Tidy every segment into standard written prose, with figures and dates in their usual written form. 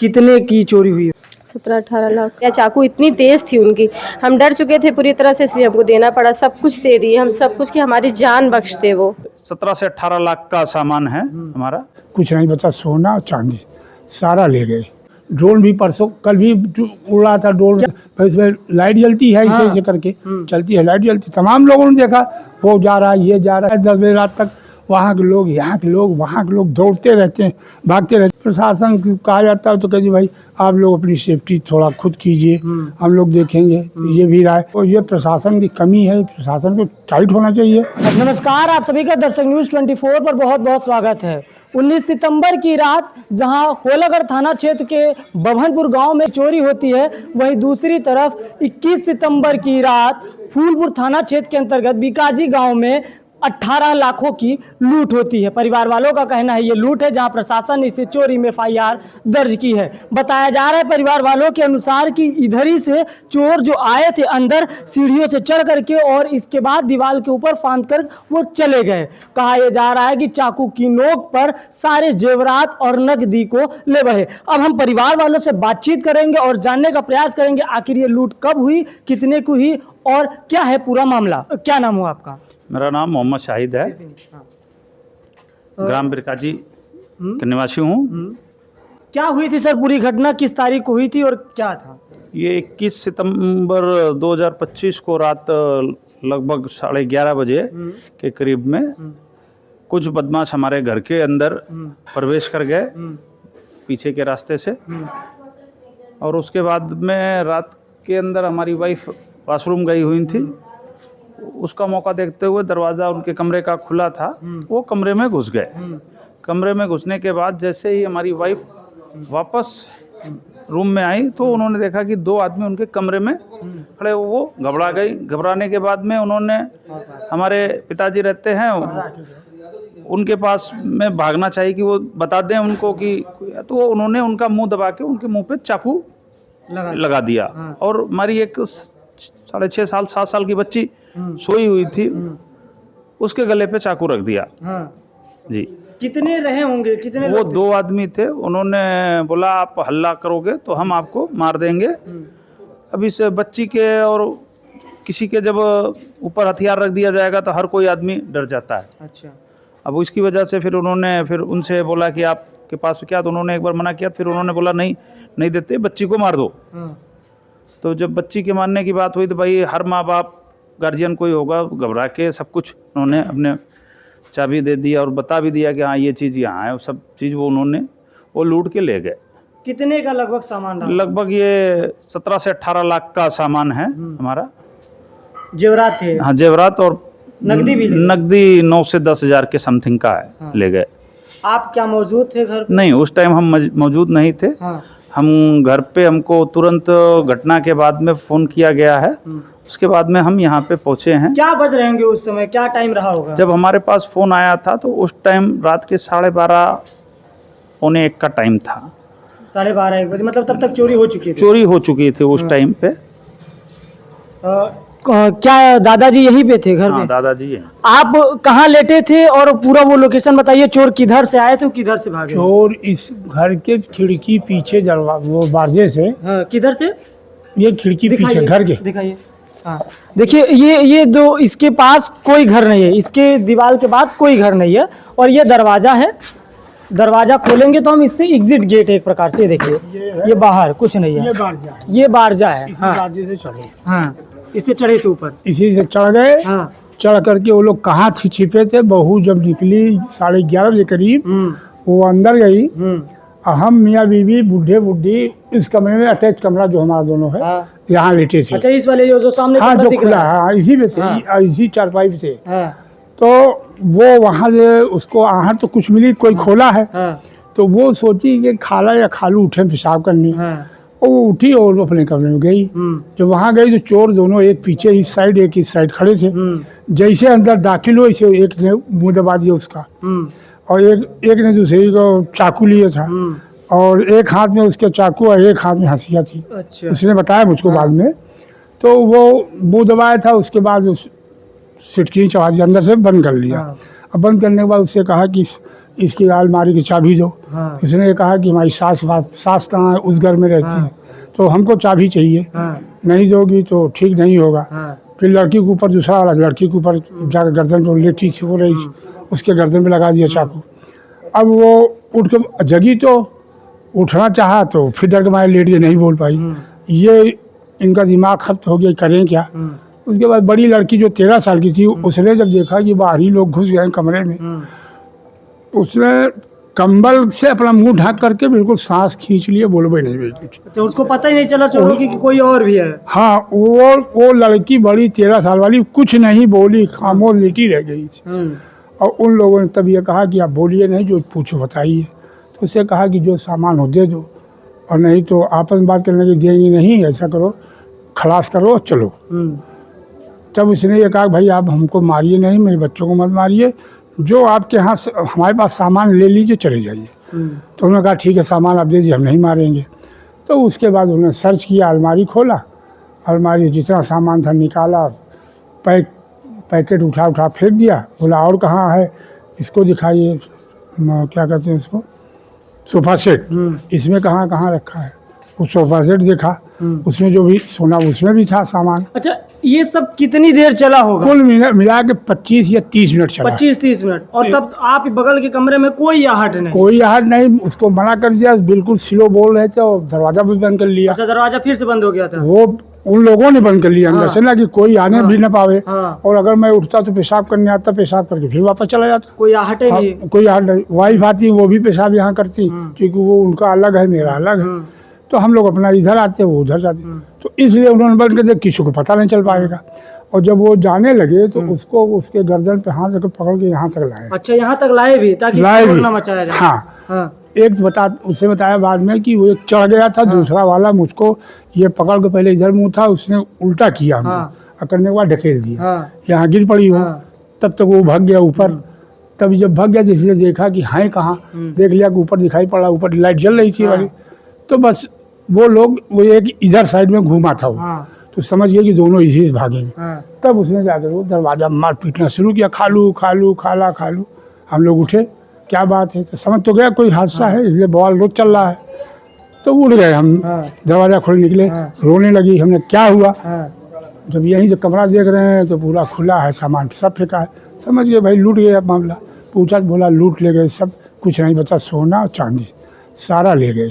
कितने की चोरी हुई? 17-18 लाख। या चाकू इतनी तेज थी उनकी, हम डर चुके थे पूरी तरह से, इसलिए हमको देना पड़ा। सब कुछ दे दिए हम, सब कुछ की हमारी जान बख्शते वो। 17 से 18 लाख का सामान है हमारा। कुछ नहीं बता, सोना चांदी सारा ले गए। ड्रोन भी परसों कल भी उड़ा था ड्रोन, इसमें लाइट जलती है ऐसे ऐसे करके चलती है, लाइट जलती। तमाम लोगों ने देखा, वो जा रहा है, ये जा रहा है। 10 बजे रात तक वहाँ के लोग, यहाँ के लोग, वहाँ के लोग दौड़ते रहते हैं, भागते रहते हैं। प्रशासन को कहा जाता है तो कहते भाई आप लोग अपनी सेफ्टी थोड़ा खुद कीजिए, हम लोग देखेंगे। ये भी रहा है, और ये प्रशासन की कमी है, प्रशासन को टाइट होना चाहिए। नमस्कार, आप सभी का दर्शक न्यूज़ 24 पर बहुत बहुत स्वागत है। 19 सितंबर की रात जहां होलागढ़ थाना क्षेत्र के बभनपुर गांव में चोरी होती है, वहीं दूसरी तरफ 21 सितंबर की रात फूलपुर थाना क्षेत्र के अंतर्गत बीकाजी गांव में 18 लाखों की लूट होती है। परिवार वालों का कहना है ये लूट है, जहां प्रशासन ने इसे चोरी में FIR दर्ज की है। बताया जा रहा है परिवार वालों के अनुसार कि इधर ही से चोर जो आए थे अंदर सीढ़ियों से चढ़ करके, और इसके बाद दीवार के ऊपर फांद कर वो चले गए। कहा यह जा रहा है कि चाकू की नोक पर सारे जेवरात और नकदी को ले बहे। अब हम परिवार वालों से बातचीत करेंगे और जानने का प्रयास करेंगे आखिर ये लूट कब हुई, कितने को हुई और क्या है पूरा मामला। क्या नाम हुआ आपका? मेरा नाम मोहम्मद शाहिद है, ग्राम बिरकाजी के निवासी हूँ। क्या हुई थी सर पूरी घटना, किस तारीख को हुई थी और क्या था? ये 21 सितंबर 2025 को रात लगभग 11:30 बजे के करीब में कुछ बदमाश हमारे घर के अंदर प्रवेश कर गए पीछे के रास्ते से। और उसके बाद में रात के अंदर हमारी वाइफ वॉशरूम गई हुई थी, उसका मौका देखते हुए दरवाज़ा उनके कमरे का खुला था, वो कमरे में घुस गए। कमरे में घुसने के बाद जैसे ही हमारी वाइफ वापस रूम में आई तो उन्होंने देखा कि 2 आदमी उनके कमरे में खड़े, वो घबरा गई। घबराने के बाद में उन्होंने, हमारे पिताजी रहते हैं, उनके पास में भागना चाहिए कि वो बता दें उनको कि, तो उन्होंने उनका मुंह दबा के उनके मुंह पे चाकू लगा दिया। और हमारी एक 6.5 साल 7 साल की बच्ची सोई हुई थी, उसके गले पे चाकू रख दिया। जी। कितने रहे होंगे, कितने? वो 2 आदमी थे। उन्होंने बोला आप हल्ला करोगे तो हम आपको मार देंगे। अब इस बच्ची के और किसी के जब ऊपर हथियार रख दिया जाएगा तो हर कोई आदमी डर जाता है। अच्छा। अब इसकी वजह से फिर उनसे बोला कि आपके पास क्या, तो उन्होंने एक बार मना किया, फिर उन्होंने बोला नहीं देते, बच्ची को मार दो। तो जब बच्ची के मानने की बात हुई तो भाई हर माँ बाप गार्जियन कोई होगा, घबरा के सब कुछ उन्होंने अपने चाबी दे दिया और बता भी दिया कि हाँ ये चीज़ यहाँ है, सब चीज़ वो लूट के ले गए। कितने का लगभग सामान रहा? लगभग ये 17 से 18 लाख का सामान है हमारा। जेवरात थे? हाँ, जेवरात और नकदी भी? नकदी 9 से 10 हज़ार के समथिंग का है। ले गए। आप क्या मौजूद थे घर पे? नहीं, उस टाइम हम मौजूद नहीं थे। हम घर पे, हमको तुरंत घटना के बाद में फ़ोन किया गया है, उसके बाद में हम यहाँ पे पहुँचे हैं। क्या बज रहेंगे उस समय, क्या टाइम रहा होगा? जब हमारे पास फ़ोन आया था तो उस टाइम रात के 12:30 पौने 1 का टाइम था। 12:30-1 बजे, मतलब तब तक चोरी हो चुकी थी उस टाइम पे। क्या दादाजी यहीं पे थे घर में? हाँ, दादाजी हैं। आप कहाँ लेटे थे और पूरा वो लोकेशन बताइए, चोर किधर से आए थे, किधर से भागे? चोर इस घर के खिड़की पीछे वो बारजे से। हाँ, किधर से? ये खिड़की पीछे घर के दिखाइए। हाँ, देखिए ये 2, इसके पास कोई घर नहीं है, इसके दीवार के बाद कोई घर नहीं है, और ये दरवाजा है। दरवाजा खोलेंगे तो हम इससे एग्जिट गेट है एक प्रकार से। देखिए ये बाहर कुछ नहीं है, ये बारजा है। हाँ, बारजे से चढ़े। हाँ, इससे चढ़े थे ऊपर, इसी से चढ़ गए। हाँ। चढ़ करके वो लोग कहाँ छिपे थे, बहू जब निकली 11:30 बजे करीब, वो अंदर गई। हम मियाँ बीवी बुढ़ी इस कमरे में, अटैच कमरा जो हमारा दोनों है, यहाँ लेटे थे। अच्छा, इस वाले जो सामने? हाँ, जो खुला है, हाँ, इसी में थे। इसी चारपाई पे थे। तो वो वहाँ से उसको आहट तो कुछ मिली, कोई खोला है। तो वो सोची कि खाला या खालू उठे पेशाब करने। वो उठी और अपने कमरे में गई। जब वहाँ गई तो चोर दोनों, एक पीछे इस साइड एक इस साइड खड़े थे। जैसे अंदर दाखिल हुए, इसे एक ने मुंह दबा दिया उसका, और एक ने दूसरे को चाकू लिया था, और एक हाथ में उसके चाकू और एक हाथ में हंसिया थी। अच्छा। उसने बताया मुझको बाद में। तो वो मुंह दबाया था, उसके बाद उस सिटकी चढ़ा अंदर से बंद कर लिया। अब बंद करने के बाद उससे कहा कि इसकी अलमारी की चाबी दो। हाँ। इसने कहा कि हमारी सास कहाँ है, उस घर में रहती है, तो हमको चाबी चाहिए, नहीं दोगी तो ठीक नहीं होगा। फिर लड़की के ऊपर दूसरा वाला लड़की के ऊपर जाकर गर्दन पर लेटी थी, वो रही थी, उसके गर्दन पे लगा दिया चाकू। अब वो उठ के जगी तो उठना चाहा तो फिर डर के मारे लेट गई, नहीं बोल पाई। ये इनका दिमाग खत्म हो गया, करें क्या। उसके बाद बड़ी लड़की जो 13 साल की थी, उसने जब देखा कि बाहरी लोग घुस गए कमरे में, उसने कंबल से अपना मुंह ढक करके बिल्कुल सांस खींच लिए, बोल भाई नहीं बेटी। अच्छा, उसको पता ही नहीं चला चोरों की कि कोई और भी है। हाँ, वो लड़की बड़ी 13 साल वाली कुछ नहीं बोली, खामोश लेटी रह गई थी। और उन लोगों ने तब ये कहा कि आप बोलिए नहीं, जो पूछो बताइए। तो उससे कहा कि जो सामान हो दे दो, और नहीं तो आपस में बात करने की देंगे नहीं, ऐसा करो खलास करो चलो। तब उसने ये कहा भाई आप हमको मारिए नहीं, मेरे बच्चों को मत मारिए, जो आपके यहाँ हमारे पास सामान ले लीजिए चले जाइए। तो उन्होंने कहा ठीक है सामान आप दे दीजिए, हम नहीं मारेंगे। तो उसके बाद उन्होंने सर्च किया, अलमारी खोला, अलमारी जितना सामान था निकाला, पैकेट उठा फेंक दिया। बोला और कहाँ है, इसको दिखाइए, क्या कहते हैं इसको, सोफ़ा सेट, इसमें कहाँ रखा है। वो सोफ़ा सेट देखा, उसमें जो भी सोना उसमें भी था सामान। अच्छा, ये सब कितनी देर चला होगा? कुल मिला के 25 या 30 मिनट चला। 25-30 मिनट। और तब आप बगल के कमरे में कोई आहट नहीं? कोई आहट नहीं, उसको मना कर दिया, बिल्कुल स्लो बोल रहे थे, और दरवाजा भी बंद कर लिया। अच्छा, दरवाजा फिर से बंद हो गया था? वो उन लोगों ने बंद कर लिया अंदर से ना, कि कोई आने भी ना पावे। और अगर मैं उठता तो पेशाब करने आता, पेशाब करके फिर वापस चला जाता। कोई आहट नहीं? कोई आहट नहीं। वाइफ आती वो भी पेशाब यहाँ करती, क्योंकि वो उनका अलग है, मेरा अलग है। तो हम लोग अपना इधर आते, वो उधर जाते। तो इसलिए उन्होंने बंद कर दिया, किसी को पता नहीं चल पाएगा। और जब वो जाने लगे तो उसको उसके गर्दन पे हाथ रख पकड़ के यहाँ तक लाए। अच्छा, यहाँ तक लाए भी, ताकि शोर ना मचाया जाए? हाँ। एक उससे बताया बाद में कि वो एक चढ़ गया था, दूसरा वाला मुझको ये पकड़ के पहले इधर मुंह था, उसने उल्टा किया और करने के बाद ढकेल दिया, यहाँ गिर पड़ी हो। तब तक वो भाग गया ऊपर। तब जब भाग गया तो इसलिए देखा कि हैं कहाँ, देख लिया कि ऊपर दिखाई पड़ा, ऊपर लाइट जल रही थी वाली। तो बस वो लोग वो एक इधर साइड में घूमा था वो, तो समझ गए कि दोनों इसी से भागेंगे। तब उसने जाकर वो दरवाजा मार पीटना शुरू किया, खालू खालू। हम लोग उठे, क्या बात है, तो समझ तो गया कोई हादसा है, इसलिए बवाल रोज चल रहा है। तो उड़ गए हम, दरवाजा खोल निकले, रोने लगी। हमने क्या हुआ, जब यहीं से कमरा देख रहे हैं तो पूरा खुला है, सामान सब फेंका है। समझ गए भाई लूट गया मामला। पूछा, बोला लूट ले गए सब, कुछ नहीं बचा, सोना और चांदी सारा ले गए।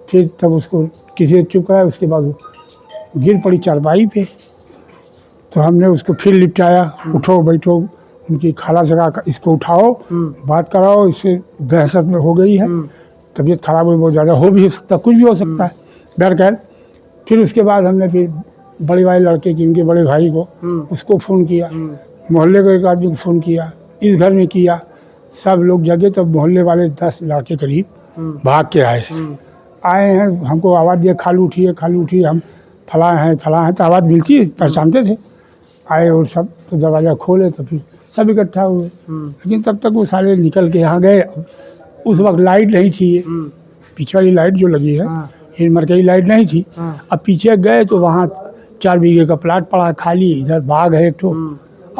फिर तब उसको किसी ने चुप कराया, उसके बाद वो गिर पड़ी चारपाई पे। तो हमने उसको फिर लिपटाया, उठो बैठो, उनकी खाला से कहा इसको उठाओ, बात कराओ, इससे दहशत में हो गई है, तबीयत खराब हुई, बहुत ज़्यादा हो भी सकता, कुछ भी हो सकता है, डर कर। फिर उसके बाद हमने फिर बड़े वाले लड़के की, उनके बड़े भाई को, उसको फ़ोन किया, मोहल्ले को एक आदमी को फ़ोन किया, इस घर में किया, सब लोग जगे। तब मोहल्ले वाले 10 लड़के करीब भाग के आए हैं, हमको आवाज़ दिया, खालू उठिए, हम फलाँ हैं, तो आवाज़ मिलती है, पहचानते थे। आए और सब, तो दरवाज़ा खोले तो फिर सब इकट्ठा हुए। लेकिन तब तक वो सारे निकल के यहाँ गए। उस वक्त लाइट नहीं थी, ये पीछे वाली लाइट जो लगी है, ये मरकई लाइट नहीं थी। अब पीछे गए तो वहाँ 4 बीघे का प्लाट पड़ा खाली, इधर बाग है एक ठो।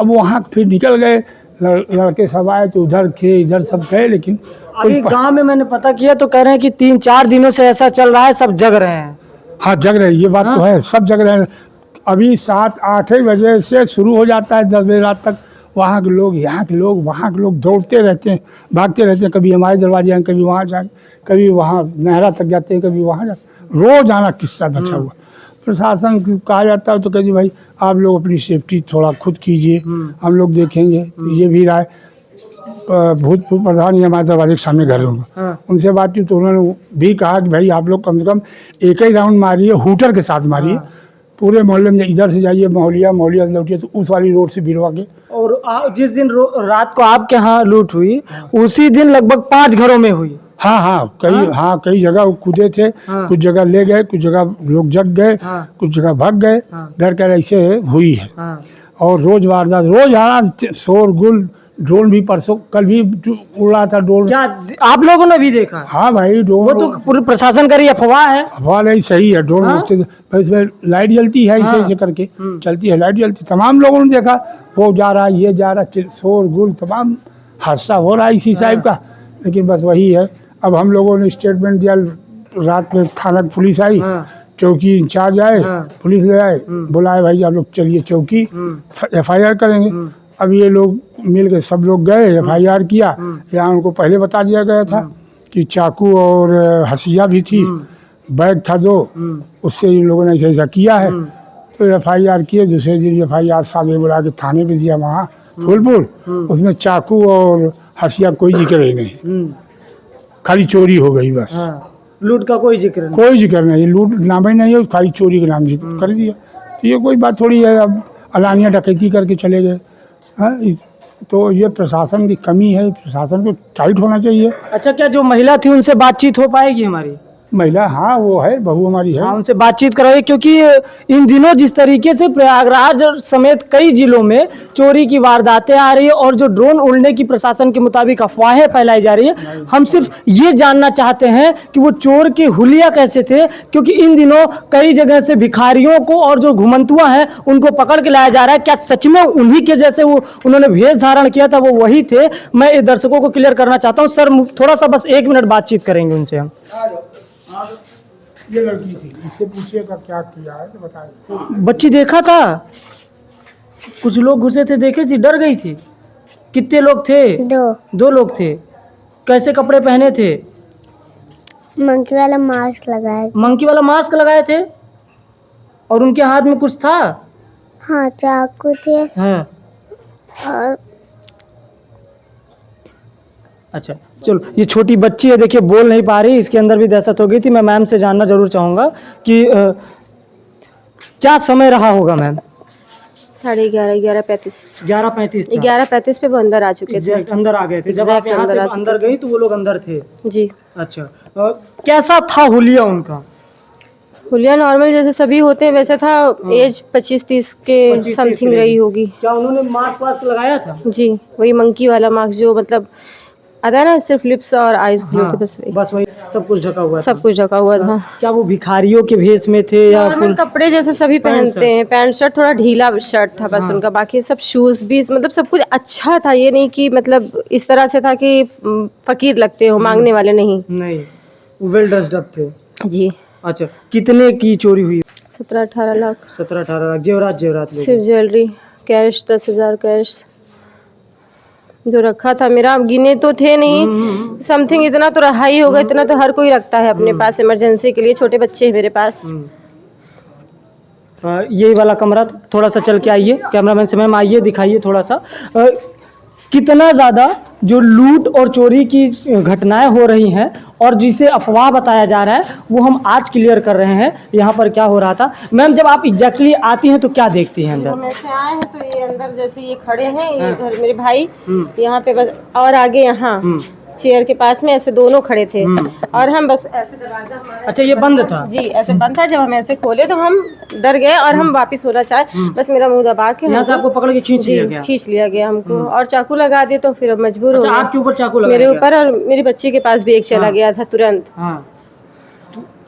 अब वहाँ फिर निकल गए, लड़के सब आए तो उधर थे, इधर सब गए। लेकिन अभी गांव में मैंने पता किया तो कह रहे हैं कि 3-4 दिनों से ऐसा चल रहा है, सब जग रहे हैं। हाँ, जग रहे हैं, ये बात तो है, सब जग रहे हैं। अभी 7-8 बजे से शुरू हो जाता है, 10 बजे रात तक। वहाँ के लोग, यहाँ के लोग, वहाँ के लोग दौड़ते रहते हैं, भागते रहते हैं। कभी हमारे दरवाजे आए, कभी वहाँ जाए, कभी वहाँ नहरा तक जाते हैं, कभी वहाँ जाते, रोज आना किस्सा बचा हुआ। प्रशासन को कहा जाता है तो कहती भाई आप लोग अपनी सेफ्टी थोड़ा खुद कीजिए, हम लोग देखेंगे। ये भी राय भूतपूर्व प्रधान ही हमारे दरवाजे के सामने घर होंगे, उनसे बात की तो उन्होंने भी कहा कि भाई आप लोग कम से कम एक ही राउंड मारिए, हूटर के साथ मारिए, पूरे मोहल्ले में इधर से जाइए, मोहलिया लौटिए, तो उस वाली रोड से भिड़वा के। और जिस दिन रात को आपके यहाँ लूट हुई, उसी दिन लगभग 5 घरों में हुई। हाँ, कई जगह कूदे थे, कुछ जगह ले गए, कुछ जगह लोग जग गए, कुछ जगह भाग गए, डर कर ऐसे हुई है। और रोज वारदात, रोज आना, शोरगुल, ड्रोन भी परसों कल भी उड़ा था ड्रोन। क्या आप लोगों ने भी देखा? हाँ भाई, ड्रोन, वो तो पूरे प्रशासन का अफवाह है। अफवाह नहीं, सही है। ड्रोन इसमें लाइट जलती है, ऐसे करके चलती है, लाइट जलती। तमाम लोगों ने देखा, वो जा रहा, ये जा रहा, शोरगुल, तमाम हादसा हो रहा है इसी साहिब का। लेकिन बस वही है। अब हम लोगों ने स्टेटमेंट दिया, रात में थाना पुलिस आई, चौकी इंचार्ज आए, पुलिस ले आए, बुलाए भाई आप लोग चलिए चौकी, FIR करेंगे। अब ये लोग मिल के सब लोग गए, FIR किया। यहाँ उनको पहले बता दिया गया था कि चाकू और हसिया भी थी, बैग था 2, उससे इन लोगों ने ऐसा किया है। तो FIR किए, दूसरे दिन FIR सामने बुला के थाने पे दिया वहाँ फूलपुर। उसमें चाकू और हसिया कोई जिक्र ही नहीं, खाली चोरी हो गई बस। लूट का कोई जिक्र नहीं। कोई जिक्र नहीं, लूट नाम ही नहीं है, खाली चोरी के नाम जिक्र कर दिया। तो ये कोई बात थोड़ी है, अब अलानिया डकैती करके चले गए। हाँ, तो ये प्रशासन की कमी है, प्रशासन को टाइट होना चाहिए। अच्छा, क्या जो महिला थी उनसे बातचीत हो पाएगी हमारी? महिला, हाँ वो है, बहू हमारी है। हाँ, उनसे बातचीत कराइए, क्योंकि इन दिनों जिस तरीके से प्रयागराज समेत कई जिलों में चोरी की वारदातें आ रही है और जो ड्रोन उड़ने की प्रशासन के मुताबिक अफवाहें फैलाई जा रही है, हम सिर्फ ये जानना चाहते हैं कि वो चोर के हुलिया कैसे थे, क्योंकि इन दिनों कई जगह से भिखारियों को और जो घुमंतुआ हैं उनको पकड़ के लाया जा रहा है। क्या सच में उन्हीं के जैसे वो उन्होंने भेष धारण किया था, वो वही थे? मैं ये दर्शकों को क्लियर करना चाहता हूँ। सर, थोड़ा सा बस 1 मिनट बातचीत करेंगे उनसे हम। ये लड़की थी, इससे पूछिएगा क्या किया है तो बताइए। बच्ची देखा था, कुछ लोग घुसे थे, देखे थी, डर गई थी। कितने लोग थे? 2 लोग थे। कैसे कपड़े पहने थे? मंकी वाला मास्क लगाया। मंकी वाला मास्क लगाए थे और उनके हाथ में कुछ था? हाँ, चाकू थे। हाँ। और अच्छा, चलो, ये छोटी बच्ची है, देखिए बोल नहीं पा रही, इसके अंदर भी दहशत हो गई थी। मैं मैम से जानना जरूर चाहूँगा कि क्या समय रहा होगा मैम? 11:30, 11:35। 11:35 था। 11:35 पे वो अंदर आ चुके थे। एग्जैक्ट अंदर आ गए थे। जब आप एग्जैक्ट यहाँ से अंदर आ अंदर गई तो वो लोग अंदर थे? जी। अच्छा, कैसा था हुलिया उनका? हुलिया नॉर्मल जैसे सभी होते हैं वैसे था। एज 25-30 के 25-30 समथिंग की रही होगी। क्या उन्होंने मास्क वास्क लगाया था? जी, वही मंकी वाला मास्क जो मतलब आता है ना, सिर्फ लिप्स और आईज खुले थे, बस वही, सब कुछ ढका हुआ था। सब कुछ ढका हुआ था। क्या वो भिखारियों के भेष में थे या नॉर्मल कपड़े जैसे सभी पहनते हैं, पैंट शर्ट, थोड़ा ढीला शर्ट था बस उनका, बाकी सब शूज भी मतलब सब कुछ अच्छा था। ये नहीं कि मतलब इस तरह से था कि फकीर लगते हो, मांगने वाले नहीं। वेल ड्रेस्ड अप थे। जी। अच्छा, कितने की चोरी हुई? 17-18 लाख। 17-18 लाख। जेवरात लेके? सिर्फ ज्वेलरी, कैश 10,000 कैश जो रखा था मेरा, गिने तो थे नहीं, समथिंग इतना तो रहा ही होगा। इतना तो हर कोई रखता है अपने पास इमरजेंसी के लिए। छोटे बच्चे हैं मेरे पास। यही वाला कमरा, थोड़ा सा चल के आइए, कैमरामैन से मैम आइए, दिखाइए थोड़ा सा। कितना ज़्यादा जो लूट और चोरी की घटनाएं हो रही हैं और जिसे अफवाह बताया जा रहा है, वो हम आज क्लियर कर रहे हैं यहाँ पर क्या हो रहा था। मैम, जब आप एग्जैक्टली आती हैं तो क्या देखती हैं अंदर? हम ऐसे आए हैं तो ये अंदर जैसे ये खड़े हैं, ये घर मेरे भाई यहाँ पे बस, और आगे यहाँ चेयर के पास में ऐसे दोनों खड़े थे और हम बस ऐसे दरवाजा हमारा। अच्छा, ये बंद था? जी, ऐसे बंद था। जब हम ऐसे खोले तो हम डर गए और हम वापस होना चाहे, बस मेरा मुंह दबा के यहाँ से आपको पकड़ के खींच लिया गया? खींच लिया गया हमको और चाकू लगा दिए। तो फिर हम मजबूर हो गए। आपके ऊपर चाकू लगा? मेरे ऊपर, और मेरी बच्ची के पास भी एक चला गया था तुरंत।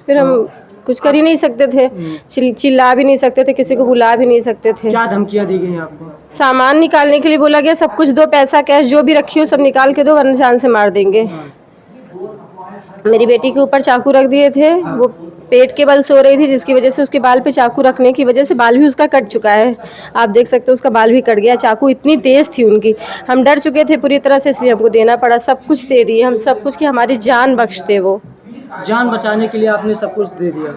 फिर हम कुछ कर ही नहीं सकते थे, चिल्ला भी नहीं सकते थे, किसी को बुला भी नहीं सकते थे। क्या धमकियां दी गई आपको? सामान निकालने के लिए बोला गया, सब कुछ दो, पैसा कैश जो भी रखी हो सब निकाल के दो वरना जान से मार देंगे। मेरी बेटी के ऊपर चाकू रख दिए थे, वो पेट के बल सो रही थी, जिसकी वजह से उसके बाल पे चाकू रखने की वजह से बाल भी उसका कट चुका है। आप देख सकते हो उसका बाल भी कट गया। चाकू इतनी तेज़ थी उनकी, हम डर चुके थे पूरी तरह से, इसलिए हमको देना पड़ा। सब कुछ दे दिए हम, सब कुछ, कि हमारी जान बख्शते वो। जान बचाने के लिए आपने सब कुछ दे दिया।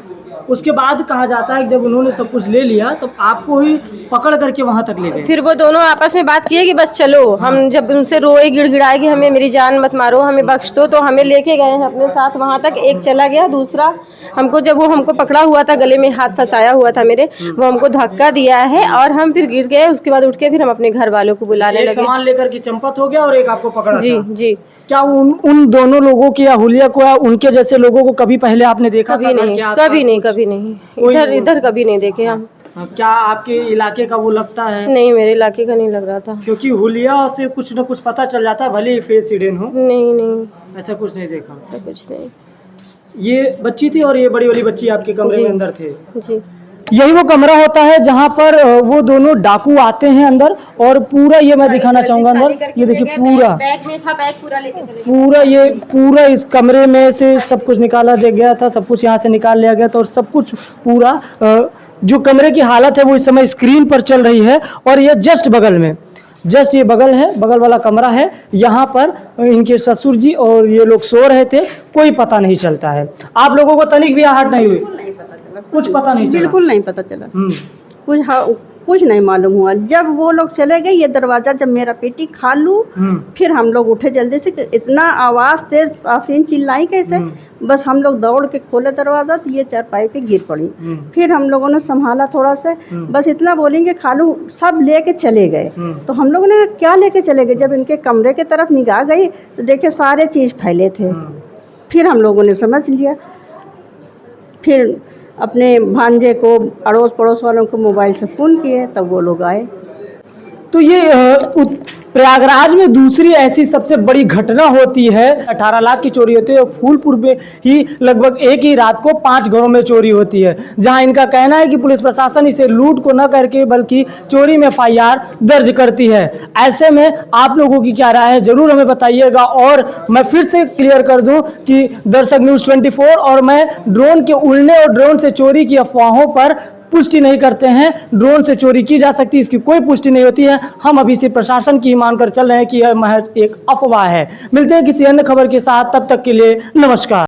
उसके बाद कहा जाता है कि जब उन्होंने सब कुछ ले लिया तो आपको ही पकड़ करके वहां तक ले गए। फिर वो दोनों आपस में बात किए कि बस चलो। हम जब उनसे रोए गिड़गिड़ाए कि हमें, मेरी जान मत मारो, हमें बख्श दो, तो हमें लेके गए हैं अपने साथ वहां तक। एक चला गया, दूसरा हमको, जब वो हमको पकड़ा हुआ था, गले में हाथ फंसाया हुआ था मेरे, वो हमको धक्का दिया है और हम फिर गिर गए। उसके बाद उठ के फिर हम अपने घर वालों को बुलाने लगे। सामान लेकर के चंपत हो गया और एक आपको पकड़ा? जी जी। क्या उन दोनों लोगों की या हुलिया को या उनके जैसे लोगों को कभी पहले आपने देखा? कभी नहीं, कभी नहीं, कभी नहीं। इधर कभी नहीं देखे हम। क्या आपके इलाके का वो लगता है? नहीं, मेरे इलाके का नहीं लग रहा था, क्योंकि हुलिया से कुछ न कुछ पता चल जाता है, भले ही फेस हिडन हो। नहीं, ऐसा कुछ नहीं देखा? ऐसा कुछ नहीं। ये बच्ची थी और ये बड़ी वाली बच्ची आपके कमरे में अंदर थे? जी। यही वो कमरा होता है जहां पर वो दोनों डाकू आते हैं अंदर, और पूरा ये मैं दिखाना चाहूंगा अंदर, ये देखिए पूरा बैग में था, बैग पूरा लेके चले गए। पूरा ये पूरा इस कमरे में से सब कुछ निकाला दे गया था, सब कुछ यहाँ से निकाल लिया गया था, और सब कुछ पूरा जो कमरे की हालत है वो इस समय स्क्रीन पर चल रही है। और ये जस्ट बगल में, जस्ट ये बगल है, बगल वाला कमरा है, यहाँ पर इनके ससुर जी और ये लोग सो रहे थे, कोई पता नहीं चलता है। आप लोगों को तनिक भी आहट नहीं हुई? नहीं पता चला, कुछ पता नहीं चला? बिल्कुल नहीं पता चला, हम्म, कुछ कुछ नहीं मालूम हुआ। जब वो लोग चले गए, ये दरवाजा जब मेरा बेटी खालू, फिर हम लोग उठे जल्दी से, कि इतना आवाज़ तेज, आफरीन चिल्लाई कैसे, बस हम लोग दौड़ के खोले दरवाज़ा तो ये चारपाई पे गिर पड़ी। फिर हम लोगों ने संभाला थोड़ा से, बस इतना बोलेंगे खालू सब लेके चले गए। तो हम लोगों ने क्या लेके चले गए, जब इनके कमरे के तरफ निगाह गई तो देखे सारे चीज़ फैले थे। फिर हम लोगों ने समझ लिया, फिर अपने भांजे को, अड़ोस पड़ोस वालों को मोबाइल से फ़ोन किए, तब वो लोग आए। तो ये प्रयागराज में दूसरी ऐसी सबसे बड़ी घटना होती है। 18 लाख की चोरी होती है, और फूलपुर में ही लगभग एक ही रात को 5 घरों में चोरी होती है, जहां इनका कहना है कि पुलिस प्रशासन इसे लूट को न करके बल्कि चोरी में FIR दर्ज करती है। ऐसे में आप लोगों की क्या राय है, जरूर हमें बताइएगा। और मैं फिर से क्लियर कर दूं कि दर्शक न्यूज़ 24 और मैं ड्रोन के उड़ने और ड्रोन से चोरी की अफवाहों पर पुष्टि नहीं करते हैं। ड्रोन से चोरी की जा सकती है, इसकी कोई पुष्टि नहीं होती है। हम अभी से प्रशासन की मानकर चल रहे हैं कि यह महज एक अफवाह है। मिलते हैं किसी अन्य खबर के साथ, तब तक के लिए नमस्कार।